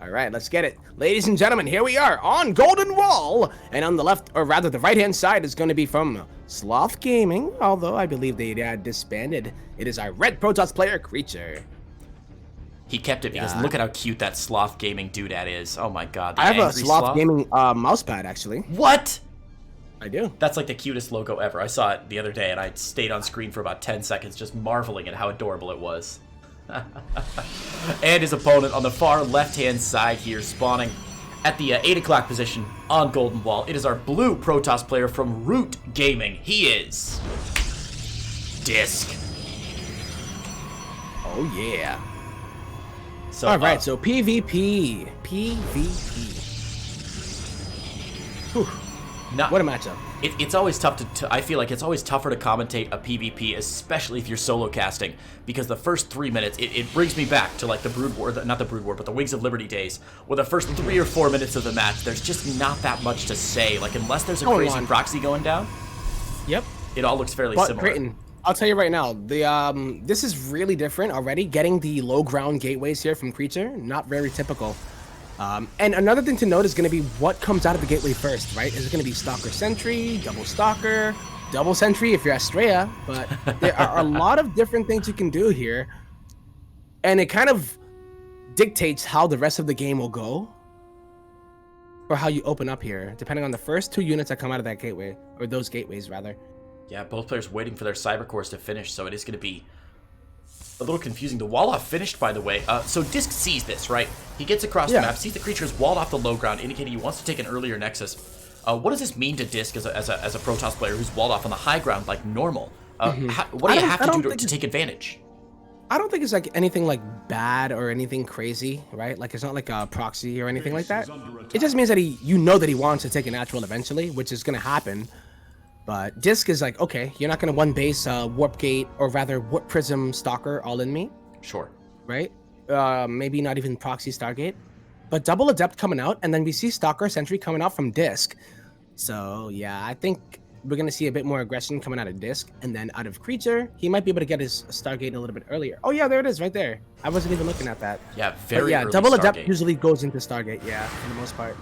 All right, let's get it. Ladies and gentlemen, here we are on Golden Wall. And on the left, or rather the right-hand side, is going to be from Sloth Gaming, although I believe they disbanded. It is our Red Protoss player, Creature. He kept it because look at how cute that Sloth Gaming doodad is. Oh my god. I have a Sloth Gaming mousepad, actually. What? I do. That's like the cutest logo ever. I saw it the other day and I stayed on screen for about 10 seconds just marveling at how adorable it was. And his opponent on the far left-hand side here, spawning at the 8 o'clock position on Golden Wall. It is our blue Protoss player from Root Gaming. He is DisK. Oh, yeah. So, all right, so PvP. Whew. What a matchup. It's always tough I feel like it's always tougher to commentate a PvP, especially if you're solo casting, because the first 3 minutes, it brings me back to like the Brood War, not the Brood War, but the Wings of Liberty days, where the first 3 or 4 minutes of the match, there's just not that much to say. Like, unless there's a crazy proxy going down, yep, it all looks fairly similar. Creighton, I'll tell you right now, this is really different already. Getting the low ground gateways here from Creature, not very typical. And another thing to note is going to be what comes out of the gateway first, right? Is it going to be Stalker Sentry, Double Stalker, Double Sentry if you're Astrea? But there are a lot of different things you can do here. And it kind of dictates how the rest of the game will go. Or how you open up here, depending on the first 2 units that come out of that gateway. Or those gateways, rather. Yeah, both players waiting for their cyber cores to finish, so it is going to be a little confusing. The wall off finished, by the way. So DisK sees this, right? He gets across the map, sees the creature is walled off the low ground, indicating he wants to take an earlier nexus. What does this mean to DisK as a Protoss player who's walled off on the high ground like normal? What do you have to do to take advantage? I don't think it's like anything like bad or anything crazy, right? Like it's not like a proxy or anything like that. It just means that you know that he wants to take a natural eventually, which is going to happen. But DisK is like, okay, you're not going to one base Warp Gate, or rather Warp Prism Stalker all in me. Sure. Right? Maybe not even Proxy Stargate. But Double Adept coming out, and then we see Stalker Sentry coming out from DisK. So, yeah, I think we're going to see a bit more aggression coming out of DisK. And then out of Creature, he might be able to get his Stargate a little bit earlier. Oh, yeah, there it is right there. I wasn't even looking at that. Yeah, very early Double Stargate. Adept usually goes into Stargate, yeah, for the most part.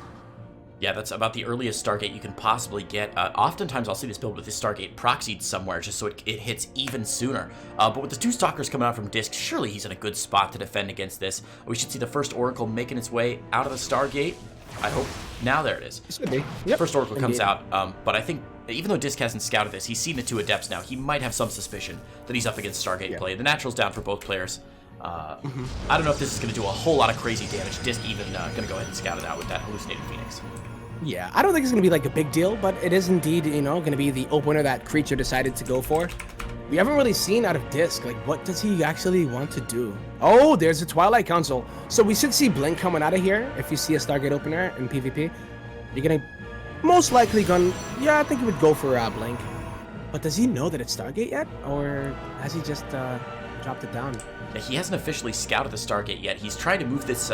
Yeah, that's about the earliest Stargate you can possibly get. Oftentimes, I'll see this build with this Stargate proxied somewhere just so it hits even sooner. But with the 2 Stalkers coming out from DisK, surely he's in a good spot to defend against this. We should see the first Oracle making its way out of the Stargate. I hope. Now there it is. It should be. Yep. First Oracle comes out, but I think even though DisK hasn't scouted this, he's seen the 2 Adepts now. He might have some suspicion that he's up against Stargate play. The Natural's down for both players. I don't know if this is going to do a whole lot of crazy damage. DisK even going to go ahead and scout it out with that Hallucinated Phoenix. Yeah, I don't think it's going to be like a big deal, but it is indeed, you know, going to be the opener that Creature decided to go for. We haven't really seen out of DisK, like, what does he actually want to do? Oh, there's a Twilight Council. So we should see Blink coming out of here. If you see a Stargate opener in PvP, you're going to most likely yeah, I think he would go for Blink. But does he know that it's Stargate yet? Or has he just dropped it down? He hasn't officially scouted the Stargate yet. He's trying to move this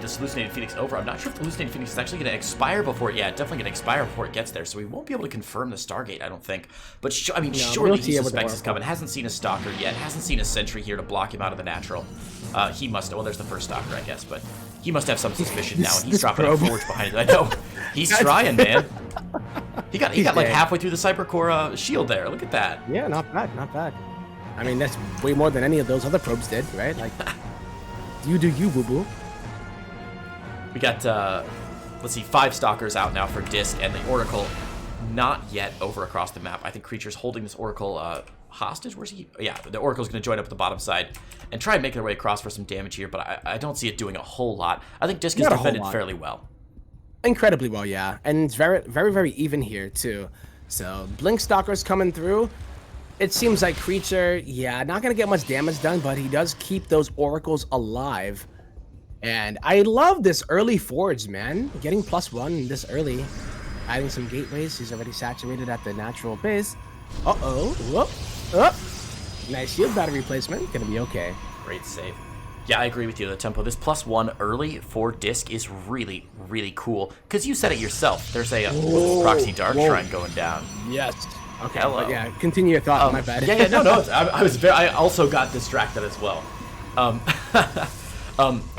this Hallucinated Phoenix over. I'm not sure if the Hallucinated Phoenix is actually going to expire before it. Yeah, definitely going to expire before it gets there. So we won't be able to confirm the Stargate, I don't think. But I mean, surely he suspects it's coming. Hasn't seen a Stalker yet. Hasn't seen a Sentry here to block him out of the natural. He must. Well, there's the first Stalker, I guess. But he must have some suspicion now, and he's dropping a Forge behind it. I know. He's trying, man. He got like halfway through the Cybercore shield there. Look at that. Yeah, not bad, not bad. I mean, that's way more than any of those other probes did, right? Like, you do you, boo-boo. We got, let's see, 5 Stalkers out now for DisK, and the Oracle not yet over across the map. I think Creature's holding this Oracle hostage. Where's he? Yeah, the Oracle's going to join up at the bottom side and try and make their way across for some damage here, but I don't see it doing a whole lot. I think DisK is defended fairly well. Incredibly well, yeah. And it's very, very, very even here, too. So, Blink Stalker's coming through. It seems like Creature, yeah, not going to get much damage done, but he does keep those Oracles alive. And I love this early Forge, man. Getting +1 this early. Adding some gateways. He's already saturated at the natural base. Uh-oh. Whoop. Up. Nice shield battery placement. Gonna be okay. Great save. Yeah, I agree with you. The tempo. This +1 early for DisK is really, really cool. Because you said it yourself. There's a Proxy Dark Shrine going down. Yes. Okay. Hello. Yeah, continue your thought. My bad. No. I also got distracted as well.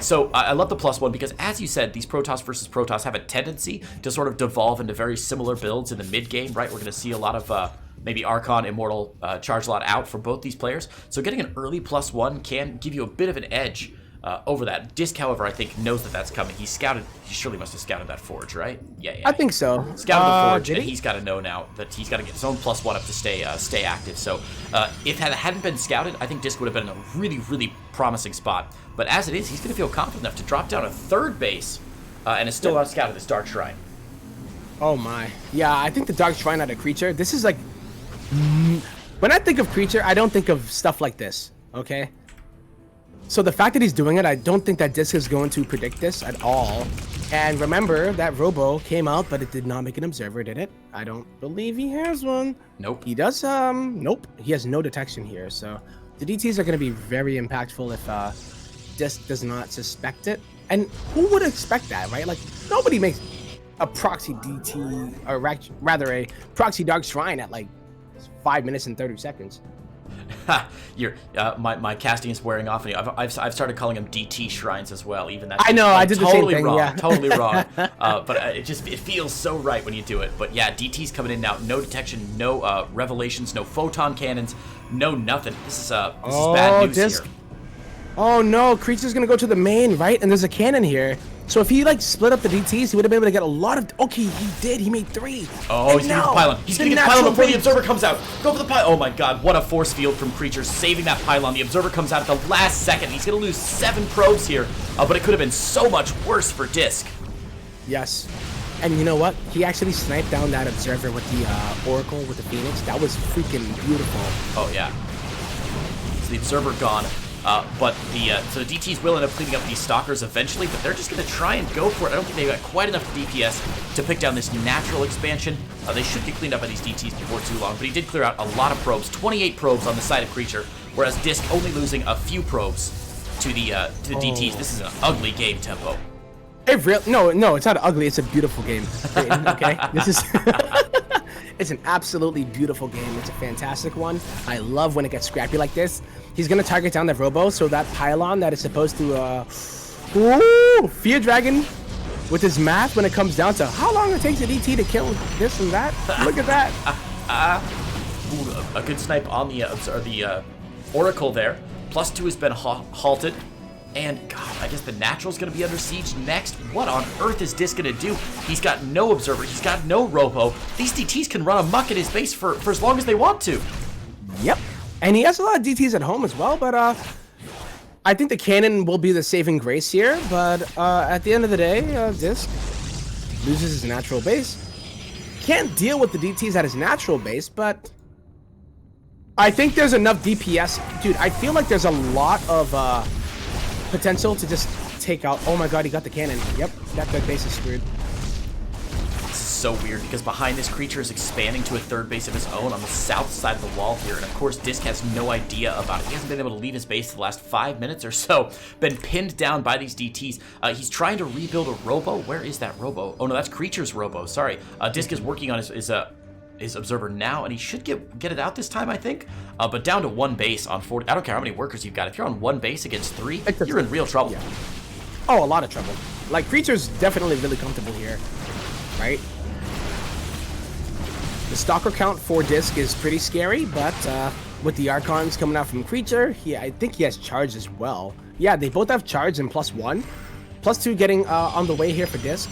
So I love the +1 because, as you said, these Protoss versus Protoss have a tendency to sort of devolve into very similar builds in the mid game, right? We're going to see a lot of maybe Archon, Immortal, Charge Lot out for both these players. So getting an early +1 can give you a bit of an edge over that. DisK, however, I think knows that that's coming. He surely must have scouted that Forge, right? Yeah. I think so. Scouted the Forge, and he's got to know now that he's got to get his own +1 up to stay active. So if that hadn't been scouted, I think DisK would have been in a really, really promising spot. But as it is, he's going to feel confident enough to drop down a 3rd base and is still not scouted this Dark Shrine. Oh my. Yeah, I think the Dark Shrine out of Creature, this is like... When I think of Creature, I don't think of stuff like this, okay? So the fact that he's doing it, I don't think that DisK is going to predict this at all. And remember, that Robo came out, but it did not make an Observer, did it? I don't believe he has one. Nope. He does, nope. He has no detection here, so... The DTs are going to be very impactful if DisK does not suspect it. And who would expect that, right? Like, nobody makes a proxy DT, or rather a proxy Dark Shrine at like 5 minutes and 30 seconds. My casting is wearing off. I've started calling them DT shrines as well. Even that. I know. I did the totally same thing. Wrong, yeah. Totally wrong. But it feels so right when you do it. But yeah, DT's coming in now. No detection. No revelations. No photon cannons. No nothing. This is bad news DisK. here. Oh no, Creature's gonna go to the main, right? And there's a cannon here. So if he like split up the DTs, he would have been able to get a lot of... Okay, he did. He made 3. Oh, he's gonna get the pylon. He's gonna get the pylon before the Observer comes out. Go for the pylon. Oh my god, what a force field from Creature, saving that pylon. The Observer comes out at the last second. He's gonna lose 7 probes here, but it could have been so much worse for DisK. Yes. And you know what? He actually sniped down that Observer with the Oracle, with the Phoenix. That was freaking beautiful. Oh yeah. So the Observer gone. But so the DTs will end up cleaning up these Stalkers eventually, but they're just going to try and go for it. I don't think they've got quite enough DPS to pick down this natural expansion. They should get cleaned up by these DTs before too long, but he did clear out a lot of probes, 28 probes on the side of Creature, whereas DisK only losing a few probes to the DTs. This is an ugly game tempo. No, it's not ugly. It's a beautiful game. Okay, this is... It's an absolutely beautiful game. It's a fantastic one. I love when it gets scrappy like this. He's gonna target down the Robo, so that pylon that is supposed to Fear Dragon with his math when it comes down to how long it takes a DT to kill this and that. Look at that. Ooh, a good snipe on the Oracle there. +2 has been halted. And, God, I guess the Natural's going to be under siege next. What on earth is DisK going to do? He's got no Observer. He's got no Robo. These DTs can run amok at his base for as long as they want to. Yep. And he has a lot of DTs at home as well, but I think the cannon will be the saving grace here. But at the end of the day, DisK loses his natural base. Can't deal with the DTs at his natural base, but I think there's enough DPS. Dude, I feel like there's a lot of... potential to just take out... Oh my god, he got the cannon. Yep, that third base is screwed. This is so weird because behind this Creature is expanding to a 3rd base of his own on the south side of the wall here. And of course, DisK has no idea about it. He hasn't been able to leave his base for the last 5 minutes or so. Been pinned down by these DTs. He's trying to rebuild a Robo. Where is that Robo? Oh no, that's Creature's Robo. Sorry. DisK is working on his Observer now, and he should get it out this time, I think. But down to 1 base on 40. I don't care how many workers you've got. If you're on 1 base against 3, you're in real trouble. Yeah. Oh, a lot of trouble. Like, Creature's definitely really comfortable here, right? The Stalker count for DisK is pretty scary, but with the Archons coming out from Creature, I think he has charge as well. Yeah, they both have charge and +1. +2 getting on the way here for DisK.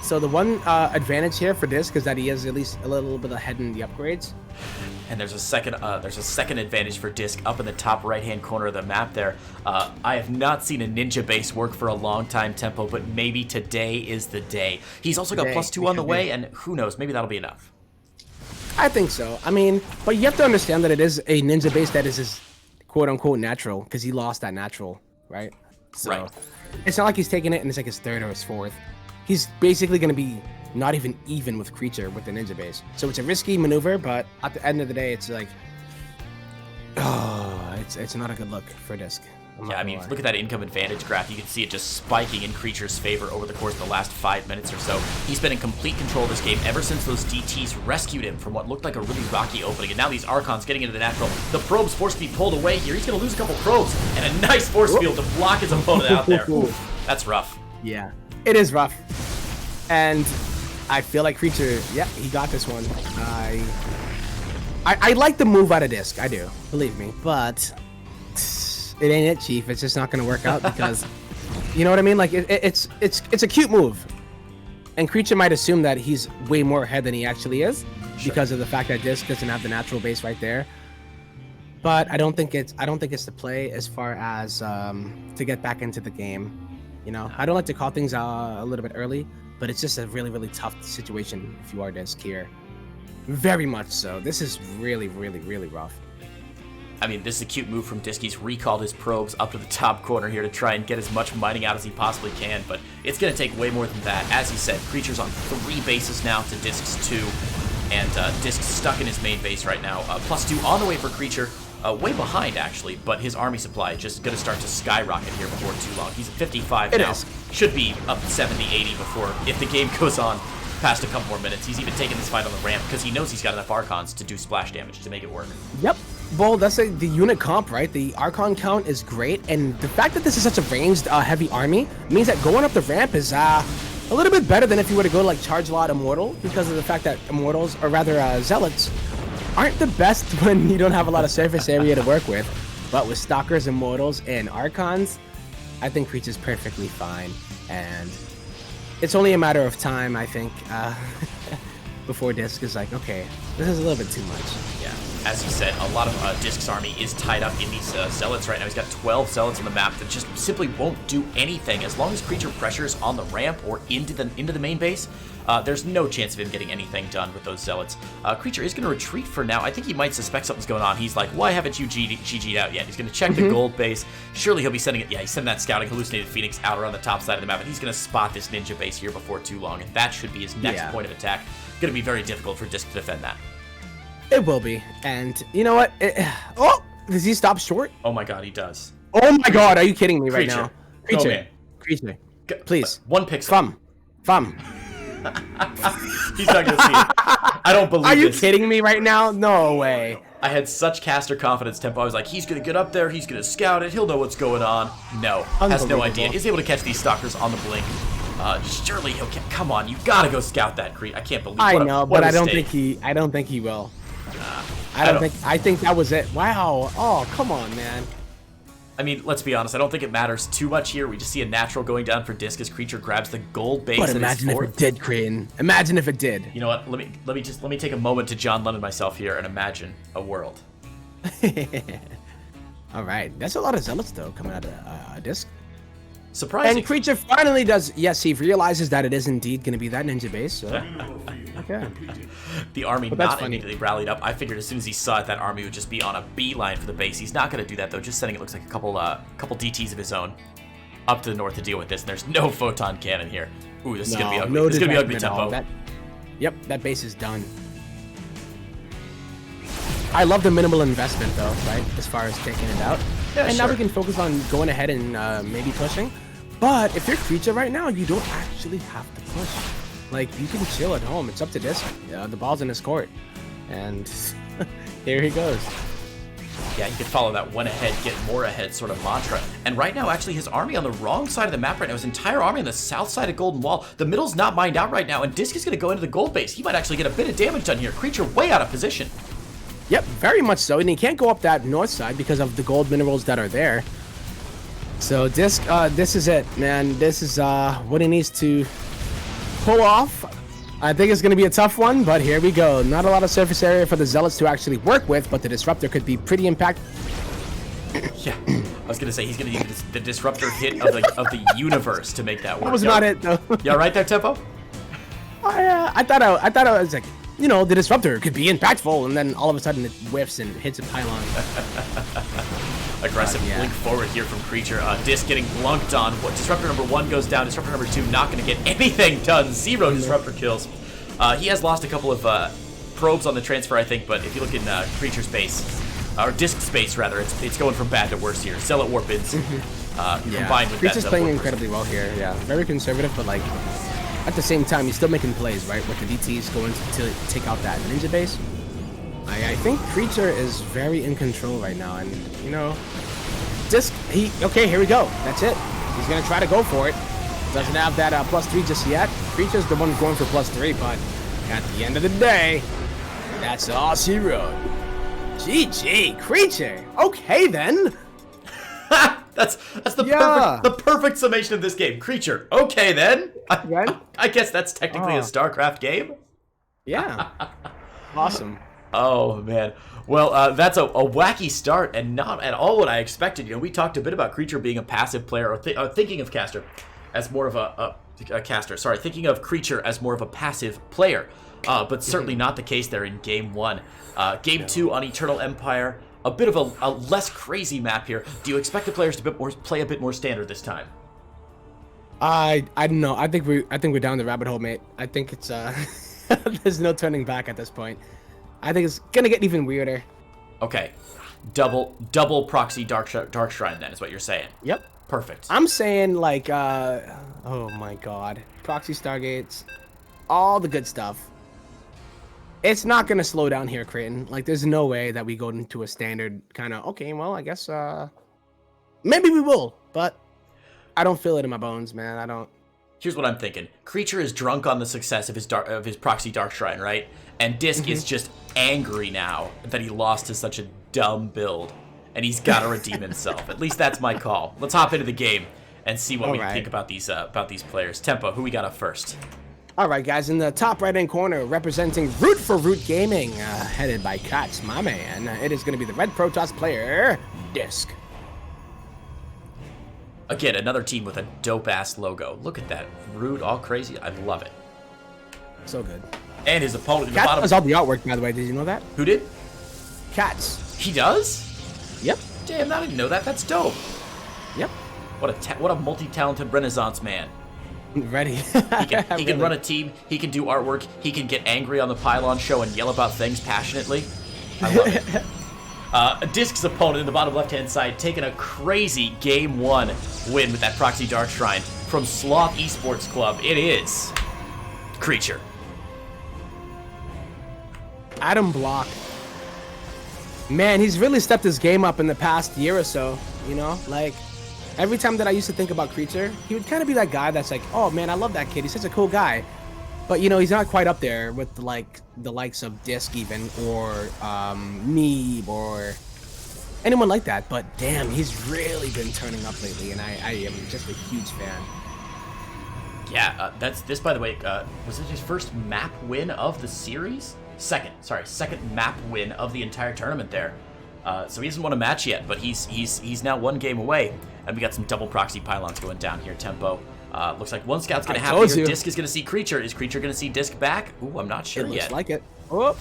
So the one advantage here for DisK is that he is at least a little bit ahead in the upgrades. And there's a second advantage for DisK up in the top right-hand corner of the map there. I have not seen a ninja base work for a long time, Tempo, but maybe today is the day. He's also got +2 on the way, and who knows, maybe that'll be enough. I think so. I mean, but you have to understand that it is a ninja base that is his quote-unquote natural, because he lost that natural, right? So right. It's not like he's taking it and it's like his 3rd or his 4th. He's basically going to be not even with Creature with the ninja base. So it's a risky maneuver, but at the end of the day, it's like, oh, it's not a good look for DisK. Yeah, I mean, look at that income advantage graph. You can see it just spiking in Creature's favor over the course of the last 5 minutes or so. He's been in complete control of this game ever since those DTs rescued him from what looked like a really rocky opening. And now these Archons getting into the natural. The probe's forced to be pulled away here. He's going to lose a couple probes. And a nice force field to block his opponent out there. That's rough. Yeah, it is rough. And I feel like Creature, yeah, he got this one. I like the move out of DisK. I do, believe me. But it ain't it, Chief. It's just not going to work out because, you know what I mean? Like, it's a cute move. And Creature might assume that he's way more ahead than he actually is because of the fact that DisK doesn't have the natural base right there. But I don't think it's the play as far as to get back into the game. You know, I don't like to call things a little bit early, but it's just a really, really tough situation if you are DisK here. Very much so. This is really, really, really rough. I mean, this is a cute move from DisK. He's recalled his probes up to the top corner here to try and get as much mining out as he possibly can, but it's going to take way more than that. As he said, Creature's on 3 bases now to DisK's 2, and DisK's stuck in his main base right now. +2 on the way for Creature. Way behind, actually, but his army supply just going to start to skyrocket here before too long. He's at 55 now. Should be up 70, 80 before, if the game goes on past a couple more minutes. He's even taking this fight on the ramp because he knows he's got enough Archons to do splash damage to make it work. Yep. Well, that's the unit comp, right? The Archon count is great, and the fact that this is such a ranged, heavy army means that going up the ramp is a little bit better than if you were to go to, like, Charge Lot Immortal, because of the fact that Immortals, or rather Zealots, aren't the best when you don't have a lot of surface area to work with. But with Stalkers, Immortals, and Archons, I think Creature's perfectly fine. And it's only a matter of time, I think, before DisK is like, okay, this is a little bit too much. Yeah, as you said, a lot of DisK's army is tied up in these Zealots right now. He's got 12 Zealots on the map that just simply won't do anything. As long as Creature pressures on the ramp or into the main base, there's no chance of him getting anything done with those Zealots. Creature is going to retreat for now. I think he might suspect something's going on. He's like, why haven't you GG'd out yet? He's going to check the gold base. Surely he'll be sending it. Yeah, he's sending that scouting Hallucinated Phoenix out around the top side of the map, and he's going to spot this ninja base here before too long, and that should be his next point of attack. Going to be very difficult for DisK to defend that. It will be. And you know what? Oh, does he stop short? Oh my god, he does. Oh my god, are you kidding me right now? Creature. Man. Creature. Please. 1 pixel. Thumb. He's not going to see it. I don't believe this. Are you kidding me right now? No way. I had such caster confidence tempo. I was like, he's going to get up there. He's going to scout it. He'll know what's going on. No. Has no idea. He's able to catch these Stalkers on the blink. Surely he'll come on, you gotta go scout that creep. I can't believe I know, but I don't think he will. I think that was it. Wow. Oh, come on, man. I mean, let's be honest, I don't think it matters too much here. We just see a natural going down for DisK as Creature grabs the gold base. But imagine if it did, Creighton. Imagine if it did. You know what? Let me take a moment to John Lennon myself here and imagine a world. All right. That's a lot of Zealots though coming out of DisK. Surprising. And Creature finally does, yes, he realizes that it is indeed going to be that ninja base. So. Okay. The army not immediately rallied up. I figured as soon as he saw it, that army would just be on a beeline for the base. He's not going to do that, though, just sending it looks like a couple DTs of his own up to the north to deal with this. And there's no photon cannon here. Ooh, this is going to be ugly. This is going to be ugly tempo. Yep, that base is done. I love the minimal investment, though, right, as far as taking it out. Yeah, and now we can focus on going ahead and maybe pushing. But if you're Creature right now, you don't actually have to push. Like, you can chill at home. It's up to DisK. The ball's in his court. And here he goes. Yeah, you can follow that one ahead, get more ahead sort of mantra. And right now, actually, his army on the wrong side of the map right now, his entire army on the south side of Golden Wall. The middle's not mined out right now, and DisK is going to go into the gold base. He might actually get a bit of damage done here. Creature way out of position. Yep, very much so. And he can't go up that north side because of the gold minerals that are there. So DisK, this is it, man. This is what he needs to pull off. I think it's going to be a tough one, but here we go. Not a lot of surface area for the Zealots to actually work with, but the Disruptor could be pretty impactful. Yeah, I was going to say he's going to use the Disruptor hit of the universe to make that work. That was not it, though. Yeah, right there, Tempo? I thought I was like, you know, the Disruptor could be impactful, and then all of a sudden it whiffs and hits a pylon. Aggressive blink forward here from Creature. DisK getting blunked on. Disruptor number 1 goes down. Disruptor number 2 not going to get anything done. 0 Disruptor kills. He has lost a couple of probes on the transfer, I think, but if you look in Creature's base, or disk space rather. It's going from bad to worse here. Zealot warp-ins combined with Creature's that. playing incredibly well here. Yeah, very conservative, but like at the same time, he's still making plays, right? With the DTs going to take out that ninja base. I think Creature is very in control right now, and you know, DisK. Okay, here we go. That's it. He's gonna try to go for it. Doesn't have that +3 just yet. Creature's the one going for +3, but at the end of the day, that's all she wrote. GG, Creature. Okay then. That's the perfect summation of this game. Creature. Okay then. I guess that's technically a StarCraft game. Yeah. Awesome. Oh man. Well, that's a wacky start and not at all what I expected. You know, we talked a bit about Creature being a passive player, or thinking of Caster as more of a caster. Sorry, thinking of Creature as more of a passive player, but certainly not the case there in Game 1. Game 2 on Eternal Empire, a bit of a less crazy map here. Do you expect the players to play a bit more standard this time? I don't know. I think we're down the rabbit hole, mate. I think it's there's no turning back at this point. I think it's gonna get even weirder. Okay, double proxy dark shrine then is what you're saying. Yep. Perfect. I'm saying like oh my god, proxy stargates, all the good stuff. It's not gonna slow down here, Creighton. Like there's no way that we go into a standard kind of okay. Well, I guess maybe we will, but I don't feel it in my bones, man. I don't. Here's what I'm thinking. Creature is drunk on the success of his proxy dark shrine, right? And DisK is just angry now that he lost to such a dumb build, and he's got to redeem himself. At least that's my call. Let's hop into the game and see what we think about these players. Tempo, who we got up first? All right, guys, in the top right-hand corner, representing Root for Root Gaming, headed by Katz, my man. It is going to be the Red Protoss player, DisK. Again, another team with a dope-ass logo. Look at that. Root, all crazy. I love it. So good. And his opponent in the Katz bottom. does all the artwork, by the way. Did you know that? Who did? Katz. He does? Yep. Damn, I didn't know that. That's dope. Yep. What a multi-talented Renaissance man. Ready. He can run a team. He can do artwork. He can get angry on the pylon show and yell about things passionately. I love it. DisK's opponent in the bottom left-hand side taking a crazy Game 1 win with that Proxy Dark Shrine from Sloth Esports Club. It is Creature. Adam Block. Man, he's really stepped his game up in the past year or so, you know? Like, every time that I used to think about Creature, he would kind of be that guy that's like, oh man, I love that kid. He's such a cool guy. But, you know, he's not quite up there with, like, the likes of DisK even, or Meeb, or anyone like that. But, damn, he's really been turning up lately, and I am just a huge fan. Yeah, this, by the way, was it his first map win of the series? Second map win of the entire tournament there. So he hasn't won a match yet, but he's now one game away. And we got some double proxy pylons going down here, Tempo. Looks like one scout's going to happen here. DisK is going to see Creature. Is Creature going to see DisK back? Ooh, I'm not sure yet. Looks like it. Oh,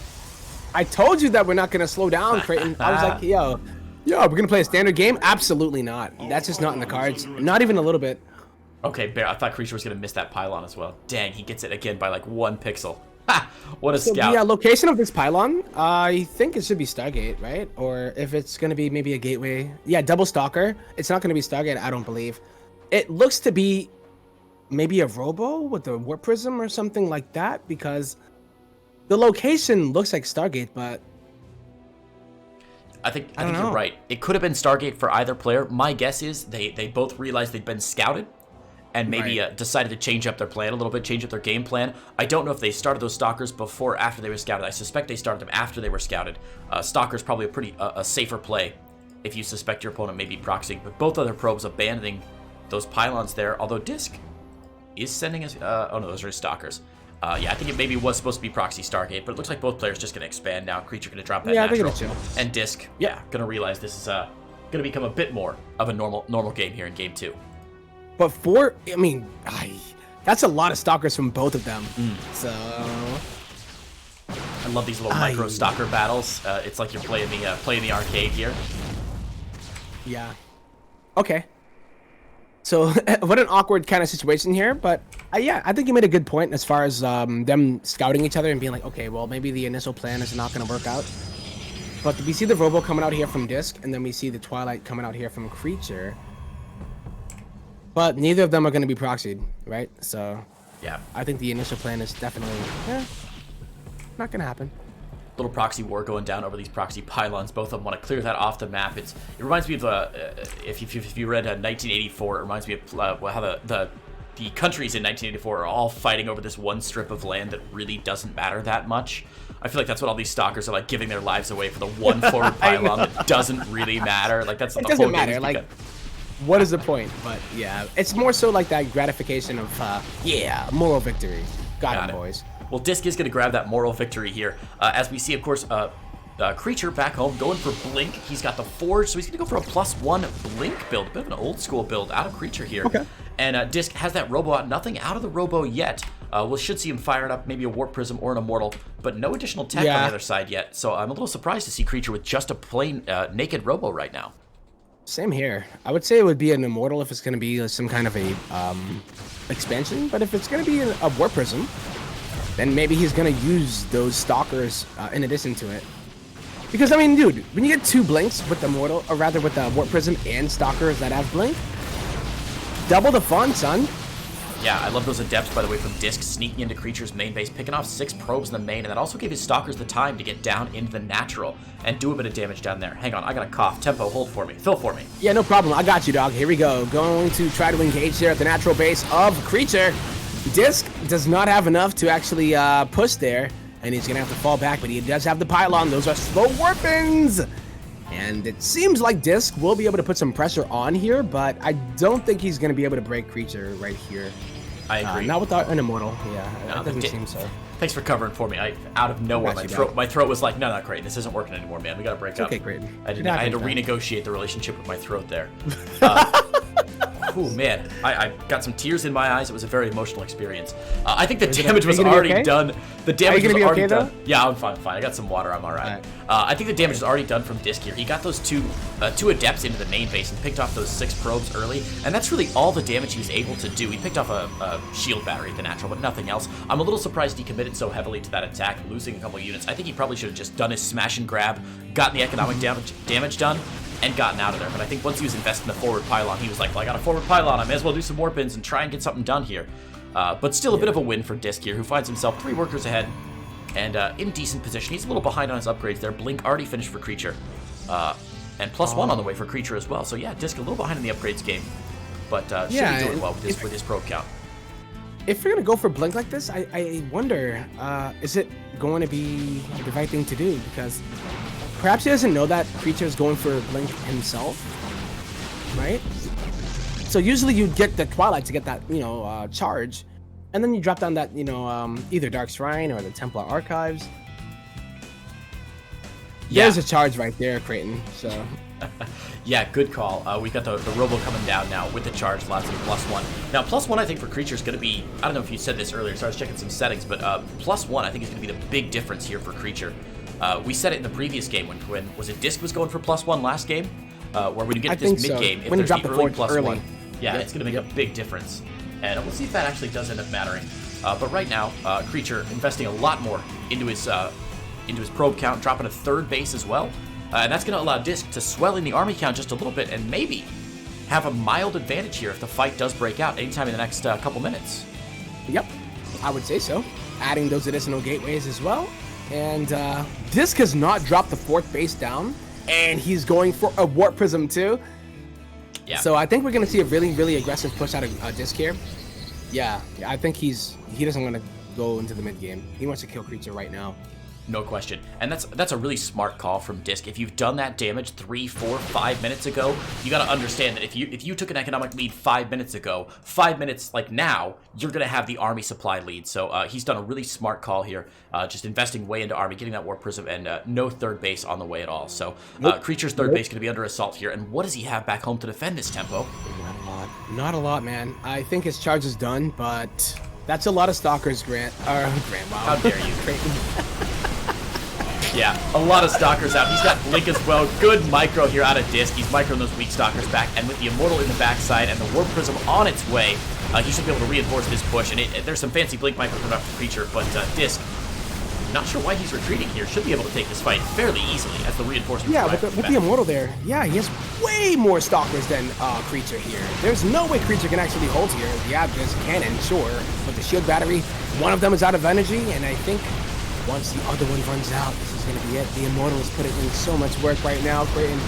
I told you that we're not going to slow down, Creighton. I was like, yo, we're going to play a standard game? Absolutely not. That's just not in the cards. Not even a little bit. Okay, Bear, I thought Creature was going to miss that pylon as well. Dang, he gets it again by like 1 pixel. Ha! What a scout. The location of this pylon, I think it should be Stargate, right? Or if it's going to be maybe a gateway. Yeah, double stalker. It's not going to be Stargate, I don't believe. It looks to be maybe a robo with a warp prism or something like that, because the location looks like Stargate, but I think you're right. It could have been Stargate for either player. My guess is they both realized they'd been scouted and maybe decided to change up their plan a little bit, change up their game plan. I don't know if they started those stalkers before or after they were scouted. I suspect they started them after they were scouted. Stalker's probably a pretty a safer play if you suspect your opponent may be proxying. But both other probes abandoning those pylons there, although DisK is sending us... oh no, those are his stalkers. Yeah, I think it maybe was supposed to be proxy Stargate, but it looks like both players just going to expand now. Creature going to drop that natural. And DisK, going to realize this is going to become a bit more of a normal game here in Game 2. But that's a lot of stalkers from both of them. So I love these little micro stalker battles. It's like you're playing the arcade here. Yeah. Okay. So what an awkward kind of situation here, but yeah, I think you made a good point as far as them scouting each other and being like, okay, well maybe the initial plan is not going to work out. But we see the Robo coming out here from DisK, and then we see the Twilight coming out here from Creature. But neither of them are going to be proxied, right? So Yeah. I think the initial plan is definitely not going to happen. Little proxy war going down over these proxy pylons. Both of them want to clear that off the map. It reminds me of if you read 1984. It reminds me of how the countries in 1984 are all fighting over this one strip of land that really doesn't matter that much. I feel like that's what all these stalkers are like, giving their lives away for the one forward pylon that doesn't really matter. Like that's it the doesn't whole matter. game. Like, what is the point? But yeah, it's more so like that gratification of moral victory. Got it, boys. Well, DisK is going to grab that moral victory here. As we see, of course, Creature back home going for Blink. He's got the Forge, so he's going to go for a +1 Blink build. A bit of an old school build out of Creature here. Okay. And DisK has that Robo out. Nothing out of the Robo yet. We should see him firing up maybe a Warp Prism or an Immortal, but no additional tech on the other side yet. So I'm a little surprised to see Creature with just a plain naked Robo right now. Same here. I would say it would be an Immortal if it's going to be some kind of a expansion, but if it's going to be a Warp Prism, then maybe he's going to use those Stalkers in addition to it. Because, I mean, dude, when you get 2 Blinks with the Immortal, or rather with the Warp Prism and Stalkers that have Blink, double the fun, son. Yeah, I love those Adepts, by the way, from DisK, sneaking into Creature's main base, picking off 6 probes in the main, and that also gave his Stalkers the time to get down into the natural and do a bit of damage down there. Hang on, I got a cough. Tempo, hold for me. Fill for me. Yeah, no problem. I got you, dog. Here we go. Going to try to engage here at the natural base of Creature. DisK does not have enough to actually push there, and he's going to have to fall back, but he does have the Pylon. Those are slow warpings. And it seems like DisK will be able to put some pressure on here, but I don't think he's going to be able to break Creature right here. I agree. Not without an Immortal. Yeah, no, it doesn't seem so. Thanks for covering for me. Out of nowhere, my throat was like, no, great. This isn't working anymore, man. We got to break up. Okay, great. I had to renegotiate the relationship with my throat there. Oh man, I got some tears in my eyes. It was a very emotional experience. I think the damage was already done. The damage was already done. Yeah, I'm fine. I got some water. I'm all right. I think the damage is already done from DisK here. He got those two Adepts into the main base and picked off those 6 probes early, and that's really all the damage he was able to do. He picked off a shield battery at the natural, but nothing else. I'm a little surprised he committed so heavily to that attack, losing a couple of units. I think he probably should have just done his smash and grab, gotten the economic damage done, and gotten out of there. But I think once he was investing in the forward pylon, he was like, well, I got a forward pylon, I may as well do some warp ins and try and get something done here. But still a bit of a win for DisK here, who finds himself 3 workers ahead and in decent position. He's a little behind on his upgrades there. Blink already finished for Creature. And +1 on the way for Creature as well. So yeah, DisK a little behind in the upgrades game, but should be doing well with his probe count. If you're going to go for Blink like this, I wonder, is it going to be the right thing to do? Because perhaps he doesn't know that Creature is going for Blink himself, right? So usually you'd get the Twilight to get that, charge, and then you drop down that, either Dark Shrine or the Templar Archives. Yeah. There's a charge right there, Creighton, so... Yeah, good call. We've got the Robo coming down now with the charge, lots of +1. Now, +1 I think for Creature is going to be, I don't know if you said this earlier, so I was checking some settings, but +1 I think is going to be the big difference here for Creature. We said it in the previous game when was it DisK was going for +1 last game? Where when you get to this mid-game, if there's the early +1, yeah, it's going to make a big difference. And we'll see if that actually does end up mattering. But right now, Creature investing a lot more into his probe count, dropping a 3rd base as well. And that's going to allow DisK to swell in the army count just a little bit and maybe have a mild advantage here if the fight does break out anytime in the next couple minutes. Yep, I would say so. Adding those additional gateways as well. And DisK has not dropped the 4th base down, and he's going for a Warp Prism too. Yeah. So I think we're going to see a really, really aggressive push out of DisK here. Yeah, I think he doesn't want to go into the mid game. He wants to kill Creature right now. No question. And that's a really smart call from DisK. If you've done that damage 3, 4, 5 minutes ago, you got to understand that if you took an economic lead 5 minutes ago, 5 minutes like now, you're going to have the army supply lead. So he's done a really smart call here, just investing way into army, getting that Warp Prism, and no 3rd base on the way at all. So Creature's 3rd base going to be under assault here. And what does he have back home to defend this Tempo? Not a lot, man. I think his charge is done, but that's a lot of Stalkers, Grant. Wow. How dare you? Yeah, a lot of Stalkers out. He's got Blink as well. Good micro here out of DisK. He's microing those weak Stalkers back, and with the Immortal in the backside and the Warp Prism on its way, he should be able to reinforce this push. And there's some fancy Blink micro coming up for Creature, but DisK Not sure why he's retreating here. Should be able to take this fight fairly easily as the reinforcements Yeah, arrive with from the Immortal there. Yeah, he has way more Stalkers than Creature here. There's no way Creature can actually hold here. Yeah, there's Cannon, sure, but the Shield Battery, one of them is out of energy, and I think once the other one runs out, this is going to be it. The Immortal is putting in so much work right now, Creighton.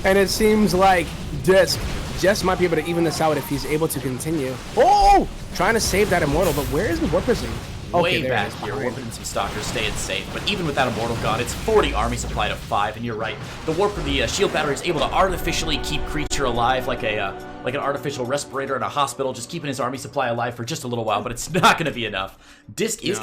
And it seems like DisK just might be able to even this out if he's able to continue. Oh! Trying to save that Immortal, but where is the Warp Prism? Way back here, warping some Stalkers, staying safe. But even with that Immortal gone, it's 40 army supply to 5, and you're right. The Shield Battery is able to artificially keep Creature alive like an artificial respirator in a hospital, just keeping his army supply alive for just a little while, but it's not going to be enough. DisK is